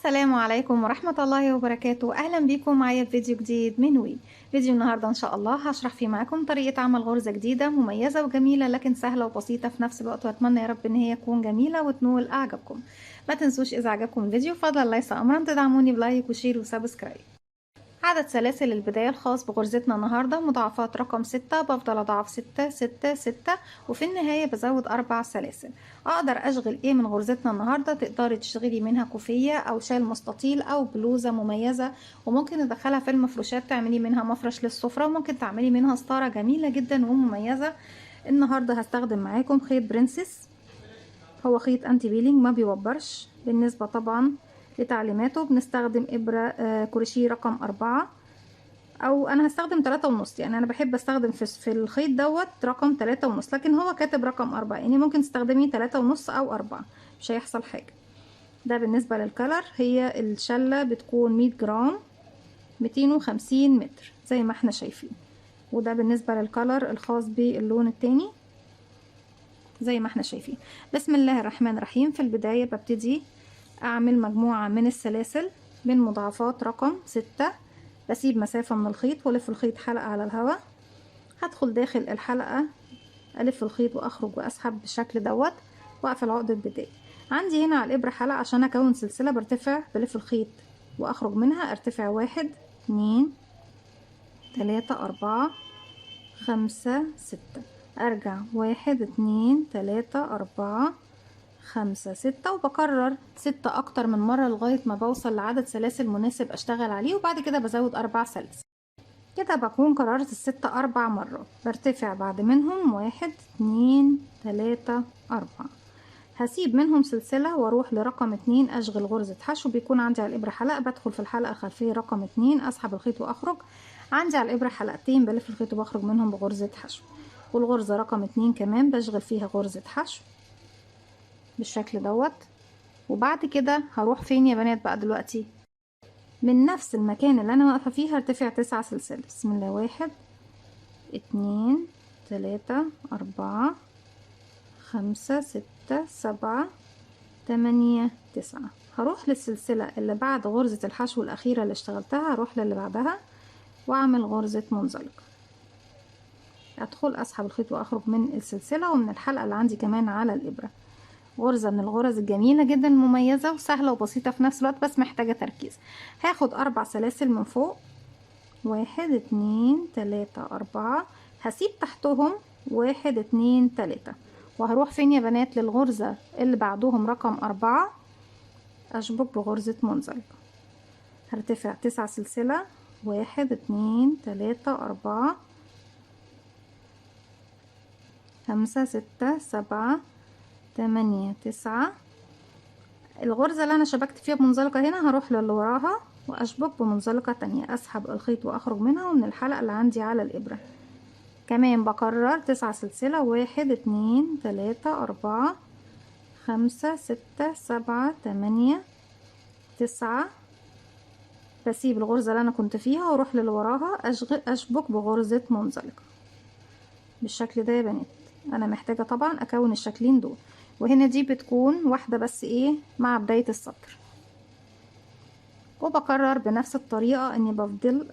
السلام عليكم ورحمة الله وبركاته. أهلا بيكم معايا في فيديو جديد من وي. فيديو النهاردة إن شاء الله هشرح فيه معاكم طريقة عمل غرزة جديدة مميزة وجميلة لكن سهلة وبسيطة في نفس الوقت، وأتمنى يا رب إن هي تكون جميلة وتنول أعجابكم. ما تنسوش إذا عجبكم الفيديو فضلا ليس أمرا تدعموني بلايك وشير وسبسكرايب. عدد سلاسل البداية الخاص بغرزتنا النهاردة مضاعفات رقم 6، بفضل أضعف 6 6 6 وفي النهاية بزود 4 سلاسل. أقدر أشغل إيه من غرزتنا النهاردة؟ تقدري تشغلي منها كوفية أو شال مستطيل أو بلوزة مميزة، وممكن ندخلها في المفروشات تعملي منها مفرش للسفرة، وممكن تعملي منها ستارة جميلة جدا ومميزة. النهاردة هستخدم معاكم خيط برنسس، هو خيط انتي بيلينج ما بيوبرش. بالنسبة طبعا لتعليماته بنستخدم إبرة كروشيه رقم 4، أو أنا هستخدم 3.5، يعني أنا بحب أستخدم في الخيط دوت رقم 3.5، لكن هو كاتب رقم 4، يعني ممكن تستخدمي 3.5 أو 4 مش هيحصل حاجة. ده بالنسبة للكلر، هي الشلة بتكون 100 جرام 250 متر زي ما احنا شايفين. وده بالنسبة للكلر الخاص باللون التاني زي ما احنا شايفين. بسم الله الرحمن الرحيم. في البداية ببتدي اعمل مجموعة من السلاسل من مضاعفات رقم 6، بسيب مسافة من الخيط والف الخيط حلقة على الهواء، هدخل داخل الحلقة الف الخيط واخرج واسحب بالشكل دوت واقفل عقدة بداية. عندي هنا على الابرة حلقة عشان اكون سلسلة، برتفع بلف الخيط واخرج منها، ارتفع 1 2 3 4 5 6، ارجع 1 2 3 4 5 6، وبكرر 6 اكتر من مرة لغاية ما بوصل لعدد سلاسل مناسب اشتغل عليه، وبعد كده بزود 4 سلاسل. كده بكون كررت ال6 4 مرات. برتفع بعد منهم 1 2 3 4، هسيب منهم سلسلة واروح لرقم 2 اشغل غرزة حشو. بيكون عندي على الابرة حلقة، بدخل في الحلقة الخلفية رقم 2 اسحب الخيط واخرج. عندي على الابرة حلقتين بلف الخيط وبخرج منهم بغرزة حشو، والغرزة رقم 2 كمان بشغل فيها غرزة حشو بالشكل دوت. وبعد كده هروح فين يا بنات بقى دلوقتي؟ من نفس المكان اللي انا واقفة فيه هرتفع 9 سلسلة. بسم الله، 1 2 3 4 5 6 7 8 9. هروح للسلسلة اللي بعد غرزة الحشو الأخيرة اللي اشتغلتها، هروح للي بعدها وأعمل غرزة منزلقة، أدخل أسحب الخيط وأخرج من السلسلة ومن الحلقة اللي عندي كمان على الإبرة. غرزة من الغرز الجميلة جدا المميزة وسهلة وبسيطة في نفس الوقت، بس محتاجة تركيز. هاخد 4 سلاسل من فوق، 1 2 3 4، هسيب تحتهم 1 2 3، وهروح فين يا بنات؟ للغرزة اللي بعدهم رقم 4 أشبك بغرزة منزلقة. هرتفع 9 سلسلة، 1 2 3 4 5 6 7 8 9. الغرزة اللي انا شبكت فيها بمنزلقة هنا هروح للي وراها واشبك بمنزلقة تانية، اسحب الخيط واخرج منها ومن الحلقة اللي عندي على الابرة. كمان بكرر 9 سلسلة، 1 2 3 4 5 6 7 8 9. بسيب الغرزة اللي انا كنت فيها واروح للي وراها اشبك بغرزة منزلقة بالشكل ده يا بنات. انا محتاجة طبعا اكون الشكلين دول، وهنا دي بتكون واحدة بس ايه مع بداية السطر. وبكرر بنفس الطريقة اني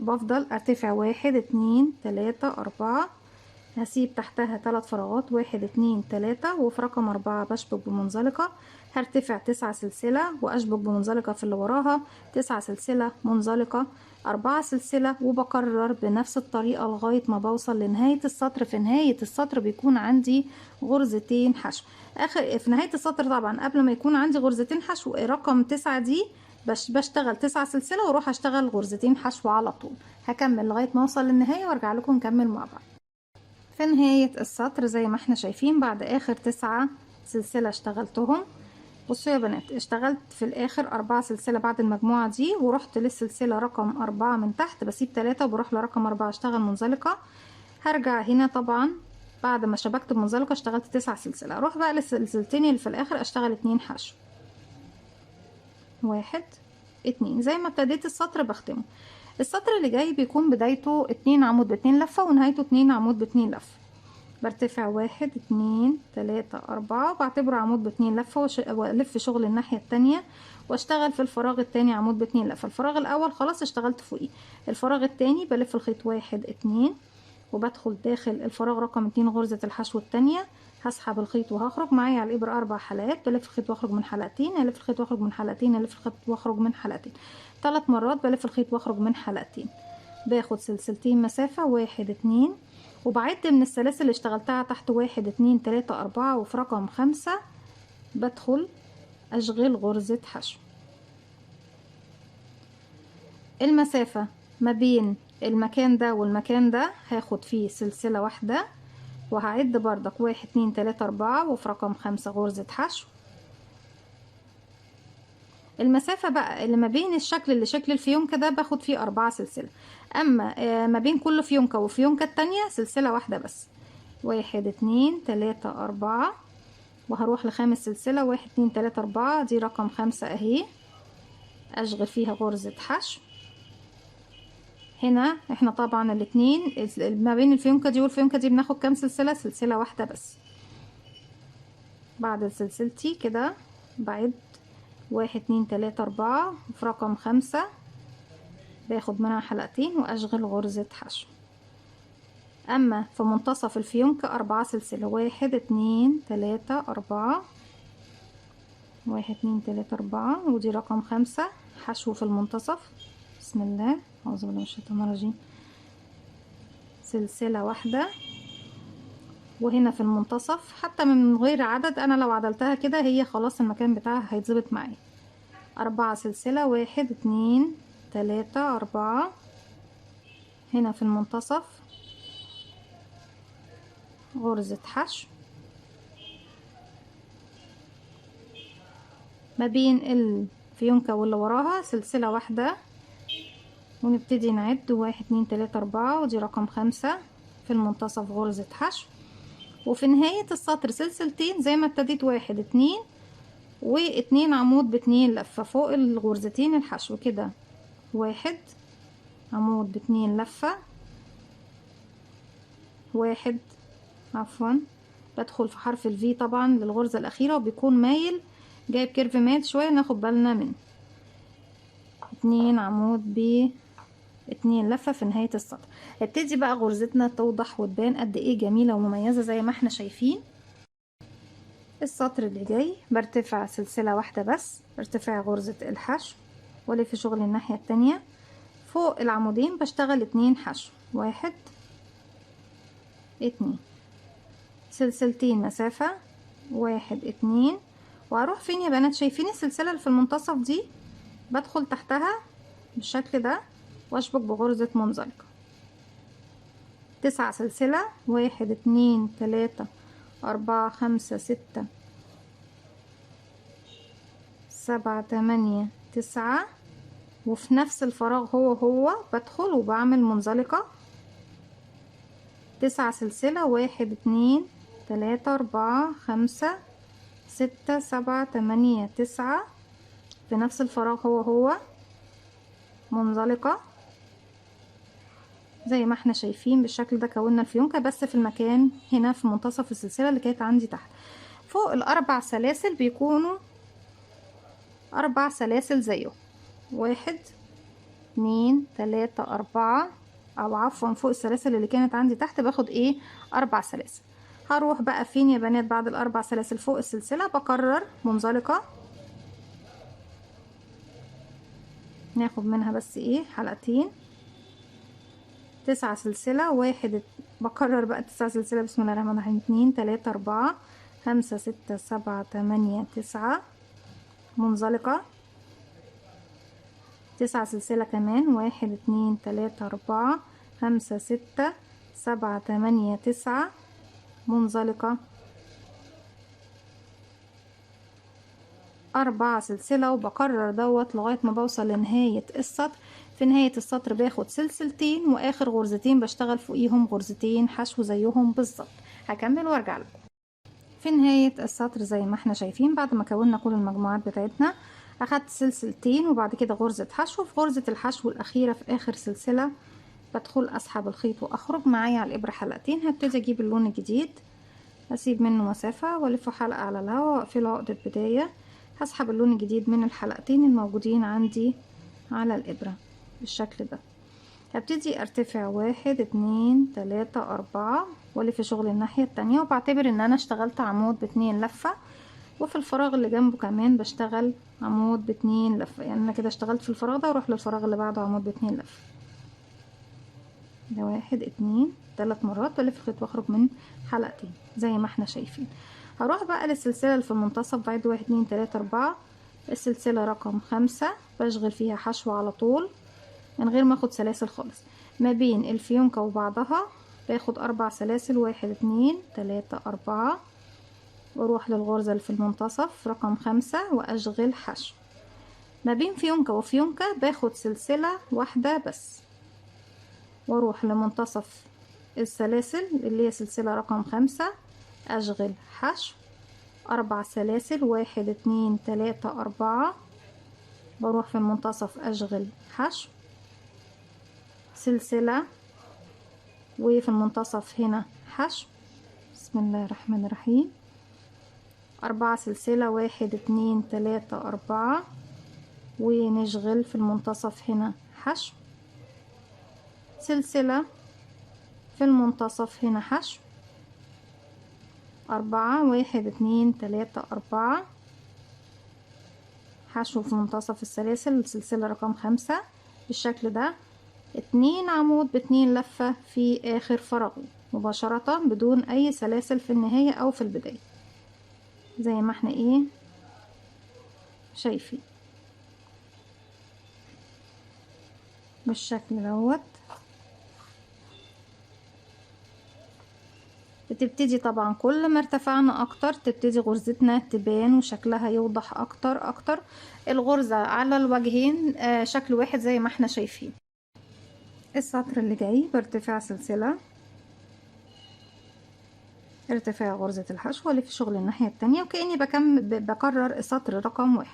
بفضل ارتفع 1 2 3 4، هسيب تحتها 3 فراغات، 1 2 3، وفي رقم 4 بشبك بمنزلقة. هرتفع 9 سلسلة واشبك بمنزلقة في اللي وراها، 9 سلسلة منزلقة، 4 سلسلة، وبكرر بنفس الطريقة لغاية ما بوصل لنهاية السطر. في نهاية السطر بيكون عندي غرزتين حشو. في نهاية السطر طبعا قبل ما يكون عندي غرزتين حشو رقم 9 دي بشتغل 9 سلسلة واروح اشتغل غرزتين حشو على طول. هكمل لغاية ما اوصل للنهاية وارجع لكم نكمل مع بعض. في نهاية السطر زي ما احنا شايفين بعد اخر 9 سلسلة اشتغلتهم، بصوا يا بنات اشتغلت في الاخر 4 سلسلة بعد المجموعة دي، ورحت للسلسلة رقم 4 من تحت، بسيب 3 وبروح لرقم 4 اشتغل منزلقة. هرجع هنا طبعا بعد ما شبكت بمنزلقة اشتغلت 9 سلسلة، اروح بقى للسلسلتين اللي في الاخر اشتغل 2 حشو، 1 2. زي ما ابتديت السطر بختمه. السطر اللي جاي بيكون بدايته 2 عمود ب2 لفة ونهايته 2 عمود ب2 لفة. برتفع 1 2 3 4 وبعتبره عمود باتنين لفة والف شغل الناحية التانية واشتغل في الفراغ التاني عمود باتنين لفة. الفراغ الاول خلاص اشتغلت فوقيه، الفراغ التاني بلف الخيط 1 2 وبدخل داخل الفراغ رقم 2 غرزة الحشو التانية، هسحب الخيط وهخرج معايا على الابرة 4 حلقات، بلف الخيط واخرج من حلقتين، الف الخيط واخرج من حلقتين، الف الخيط واخرج من حلقتين، 3 مرات بلف الخيط واخرج من حلقتين، باخد سلسلتين مسافة 1 2 وبعد من السلاسل اللي اشتغلتها تحت 1 2 3 4 وفي رقم 5 بدخل اشغل غرزة حشو. المسافة ما بين المكان ده والمكان ده هاخد فيه سلسلة واحدة وهعد بردك 1 2 3 4 وفي رقم 5 غرزة حشو. المسافة بقى اللي ما بين الشكل اللي شكل الفيونكة ده باخد فيه 4 سلسلة، اما ما بين كل فيونكة وفيونكة التانية سلسلة واحدة بس، 1 2 3 4 وهروح لخامس سلسلة 1 2 3 4 دي رقم 5 اهي، اشغل فيها غرزة حشو. هنا احنا طبعا الاتنين ما بين الفيونكة دي والفيونكة دي بناخد كام سلسلة؟ سلسلة واحدة بس. بعد سلسلتي كده بعد 1 2 3 4 في رقم 5 باخد منها حلقتين واشغل غرزة حشو. اما في منتصف الفيونكة 4 سلسلة 1 2 3 4 1 2 3 4 ودي رقم 5 حشو في المنتصف. بسم الله، اعوذ بالله من الشيطان الرجيم. سلسلة واحدة وهنا في المنتصف حتى من غير عدد، انا لو عدلتها كده هي خلاص المكان بتاعها هيتظبط معايا. 4 سلسلة 1 2 3 4 هنا في المنتصف غرزة حشو. ما بين الفيونكة واللي وراها سلسلة واحدة ونبتدي نعد 1 2 3 4 ودي رقم 5 في المنتصف غرزة حشو. وفي نهاية السطر سلسلتين زي ما ابتديت 1 2 و2 عمود ب2 لفة فوق الغرزتين الحشو كده، 1 عمود ب2 لفة، 1 عفوا بدخل في حرف الفي طبعا للغرزة الأخيرة وبيكون مايل جايب كيرف مايل شوية ناخد بالنا منه، 2 عمود ب2 لفة في نهاية السطر. هبتدي بقى غرزتنا توضح وتبان قد ايه جميلة ومميزة زي ما احنا شايفين. السطر اللي جاي برتفع سلسلة واحدة بس، برتفع غرزة الحشو والف شغل الناحية التانية، فوق العمودين بشتغل 2 حشو 1 2 سلسلتين مسافة 1 2 وهروح فين يا بنات؟ شايفين السلسلة اللي في المنتصف دي؟ بدخل تحتها بالشكل ده واشبك بغرزة منزلقة. 9 سلسلة 1 2 3 4 5 6 7 8 9 وفي نفس الفراغ هو بدخل وبعمل منزلقة. 9 سلسلة 1 2 3 4 5 6 7 8 9 في نفس الفراغ هو منزلقة زي ما احنا شايفين بالشكل ده. كونا الفيونكة بس في المكان هنا في منتصف السلسلة اللي كانت عندي تحت. فوق الأربع سلاسل بيكونوا 4 سلاسل زيه، 1 2 3 4 او عفوا فوق السلاسل اللي كانت عندي تحت باخد ايه 4 سلاسل. هروح بقى فين يا بنات؟ بعد الأربع سلاسل فوق السلسلة بكرر منزلقة، ناخد منها بس ايه حلقتين. 9 سلسلة 1 بكرر بقى 9 سلسلة بسم الله الرحمن الرحيم 2 3 4 5 6 7 8 9 منزلقة. 9 سلسلة كمان 1 2 3 4 5 6 7 8 9 منزلقة. 4 سلسلة وبكرر دوت لغاية ما بوصل لنهاية السطر. في نهاية السطر باخد سلسلتين واخر غرزتين بشتغل فوقيهم غرزتين حشو زيهم بالظبط. هكمل وارجع لكم. في نهاية السطر زي ما احنا شايفين بعد ما كونا كل المجموعات بتاعتنا اخدت سلسلتين وبعد كده غرزة حشو. في غرزة الحشو الاخيرة في اخر سلسلة بدخل اسحب الخيط واخرج معايا على الابرة حلقتين. هبتدي اجيب اللون الجديد، اسيب منه مسافة والف حلقة على الهواء واقفله عقدة بداية. هسحب اللون الجديد من الحلقتين الموجودين عندي على الابرة بالشكل ده. هبتدي ارتفع 1 2 3 4 والف شغل الناحية التانية، وبعتبر ان انا اشتغلت عمود ب2 لفة، وفي الفراغ اللي جنبه كمان بشتغل عمود ب2 لفة. يعني انا كده اشتغلت في الفراغ ده واروح للفراغ اللي بعده عمود ب2 لفة. ده 1 2 3 مرات بلف الخيط واخرج من حلقتين زي ما احنا شايفين. هروح بقى للسلسلة اللي في المنتصف، بعد 1 2 3 4. السلسلة رقم 5 بشغل فيها حشو على طول من غير ما اخد سلاسل خالص. ما بين الفيونكة وبعضها باخد 4 سلاسل، 1 2 3 4، واروح للغرزة اللي في المنتصف رقم 5 واشغل حشو. ما بين فيونكة وفيونكة باخد سلسلة واحدة بس، واروح لمنتصف السلاسل اللي هي سلسلة رقم 5 اشغل حشو. 4 سلاسل، 1 2 3 4، بروح في المنتصف اشغل حشو، سلسلة، وفي المنتصف هنا حشو. بسم الله الرحمن الرحيم. 4 سلسلة، 1 2 3 4، ونشغل في المنتصف هنا حشو، سلسلة، في المنتصف هنا حشو، 4 1 2 3 4، حشو في منتصف السلاسل السلسلة رقم 5 بالشكل ده. 2 عمود ب2 لفة في آخر فراغ مباشرة بدون أي سلاسل في النهاية أو في البداية زي ما احنا شايفين بالشكل دوت. بتبتدي طبعا كل ما ارتفعنا اكتر تبتدي غرزتنا تبان وشكلها يوضح اكتر اكتر. الغرزة على الوجهين شكل واحد زي ما احنا شايفين. السطر اللي جاي برتفع سلسلة، ارتفاع غرزة الحشو والف شغل الناحية التانية، وكأني بكرر السطر رقم 1.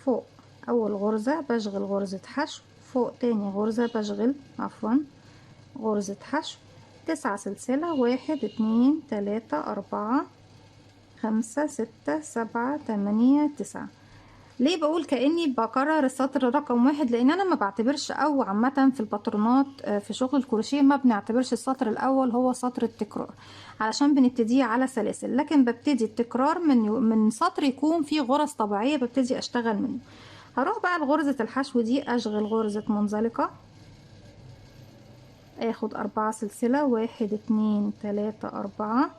فوق اول غرزة بشغل غرزة حشو، فوق تاني غرزة بشغل غرزة حشو. 9 سلسلة، 1 2 3 4 5 6 7 8 9. ليه بقول كأني بكرر السطر رقم 1؟ لان انا ما بعتبرش، او عامة في الباترونات في شغل الكروشيه ما بنعتبرش السطر الاول هو سطر التكرار علشان بنبتديه على سلاسل، لكن ببتدي التكرار من سطر يكون فيه غرز طبيعية ببتدي اشتغل منه. هروح بقى لغرزة الحشو دي اشغل غرزة منزلقة، اخد 4 سلسلة، 1 2 3 4.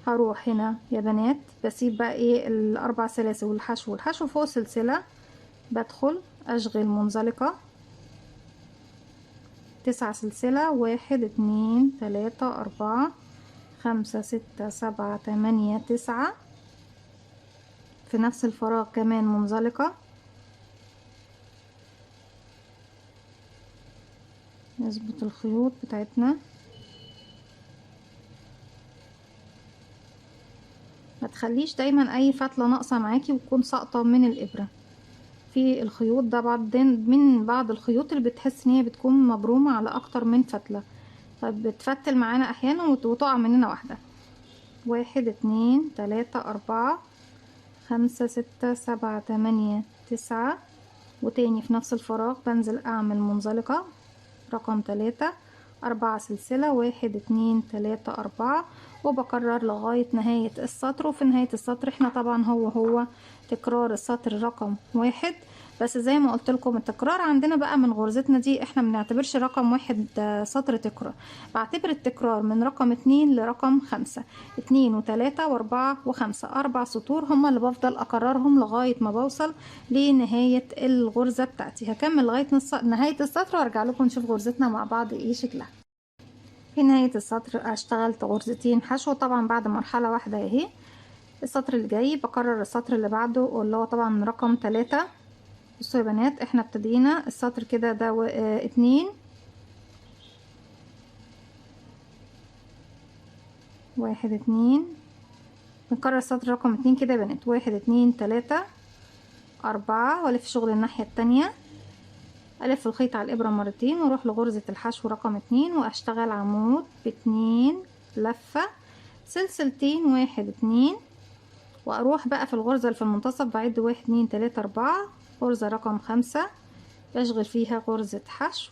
هروح هنا يا بنات بسيب بقى ال4 سلاسل والحشو فوق سلسلة، بدخل اشغل منزلقة، 9 سلسلة، 1 2 3 4 5 6 7 8 9. في نفس الفراغ كمان منزلقة، نظبط الخيوط بتاعتنا. ما تخليش دايما اي فتلة ناقصة معاكي وتكون ساقطة من الابرة في الخيوط ده. من بعض الخيوط اللي بتحس ان هي بتكون مبرومة على اكتر من فتلة فبتفتل معانا احيانا وتقع مننا واحدة. 1 2 3 4 5 6 7 8 9. وتاني في نفس الفراغ بنزل اعمل منزلقة رقم 3، 4 سلسلة، 1 2 3 4، وبكرر لغاية نهاية السطر. وفي نهاية السطر احنا طبعا هو تكرار السطر رقم 1، بس زي ما قلت لكم التكرار عندنا بقى من غرزتنا دي احنا بنعتبرش رقم 1 سطر تكرار، بعتبر التكرار من رقم 2 لرقم 5. 2 و3 و4 و5، 4 سطور هما اللي بفضل اكررهم لغاية ما بوصل لنهاية الغرزة بتاعتي. هكمل لغاية نهاية السطر وارجع لكم نشوف غرزتنا مع بعض شكلها. في نهاية السطر اشتغلت غرزتين حشو طبعا بعد مرحلة واحدة اهي. السطر اللي جاي بكرر السطر اللي بعده واللي هو طبعا رقم 3. بصوا يا بنات احنا ابتدينا السطر كده ده 2 1 2. بنكرر السطر رقم 2 كده يا بنات، 1 2 3 4 والف شغل الناحية التانية، الف الخيط على الابرة مرتين واروح لغرزة الحشو رقم 2 واشتغل عمود ب2 لفة سلسلتين 1 2 واروح بقى في الغرزة اللي في المنتصف بعد 1 2 3 4 غرزة رقم 5 بشغل فيها غرزة حشو.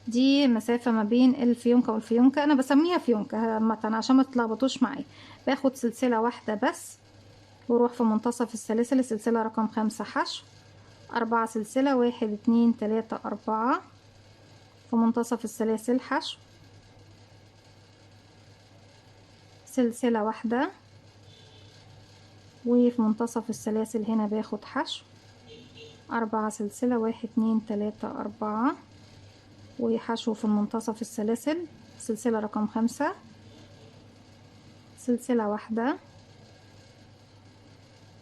دي مسافة ما بين الفيونكة والفيونكة، انا بسميها فيونكة مثلا عشان ما تتلخبطوش معايا. باخد سلسلة واحدة بس واروح في منتصف السلاسل سلسلة رقم 5 حشو 4 سلسلة 1 2 3 4 في منتصف السلاسل حشو سلسلة واحدة وفي منتصف السلاسل هنا باخد حشو 4 سلسلة 1 2 3 4 وحشو في منتصف السلاسل سلسلة رقم 5 سلسلة واحدة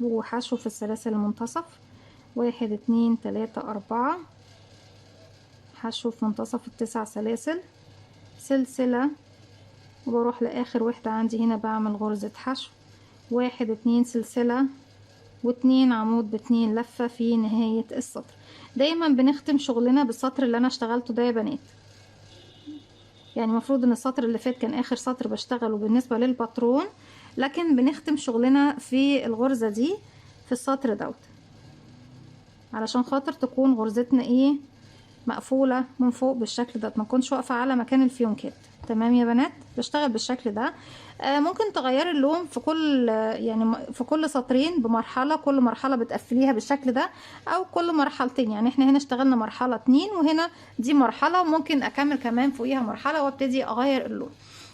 وحشو في السلاسل المنتصف 1 2 3 4 حشو في منتصف ال9 سلاسل سلسلة وبروح لاخر وحدة عندي هنا بعمل غرزة حشو 1 2 سلسلة و2 عمود ب2 لفة في نهاية السطر. دايما بنختم شغلنا بالسطر اللي انا اشتغلته ده يا بنات، يعني المفروض ان السطر اللي فات كان اخر سطر بشتغله بالنسبة للباترون، لكن بنختم شغلنا في الغرزة دي في السطر دوت علشان خاطر تكون غرزتنا ايه مقفولة من فوق بالشكل ده، ما تكونش واقفة على مكان الفيونكات. تمام يا بنات، بشتغل بالشكل ده. ممكن تغيري اللون في كل يعني في كل سطرين بمرحلة، كل مرحلة بتقفليها بالشكل ده او كل مرحلتين. يعني احنا هنا اشتغلنا مرحلة 2 وهنا دي مرحلة، ممكن اكمل كمان فوقيها مرحلة وابتدي اغير اللون.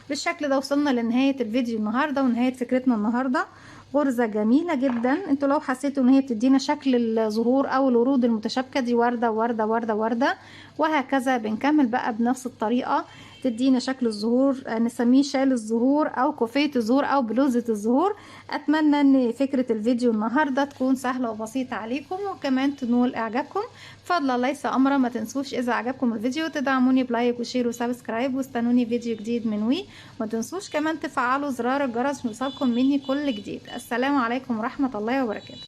بالشكل ده وصلنا لنهاية الفيديو النهاردة ونهاية فكرتنا النهاردة. غرزة جميلة جدا، انتوا لو حسيتوا ان هي بتدينا شكل الزهور او الورود المتشابكة دي وردة وردة وردة وردة وهكذا، بنكمل بقى بنفس الطريقة تدينا شكل الزهور، نسميه شال الزهور او كوفية الزهور او بلوزة الزهور. اتمنى ان فكرة الفيديو النهاردة تكون سهلة وبسيطة عليكم وكمان تنول اعجابكم. فضلا ليس امرا، ما تنسوش اذا عجبكم الفيديو تدعموني بلايك وشير وسبسكرايب واستنوني فيديو جديد من وي. ما تنسوش كمان تفعلوا زرار الجرس ليوصلكم مني كل جديد. السلام عليكم ورحمة الله وبركاته.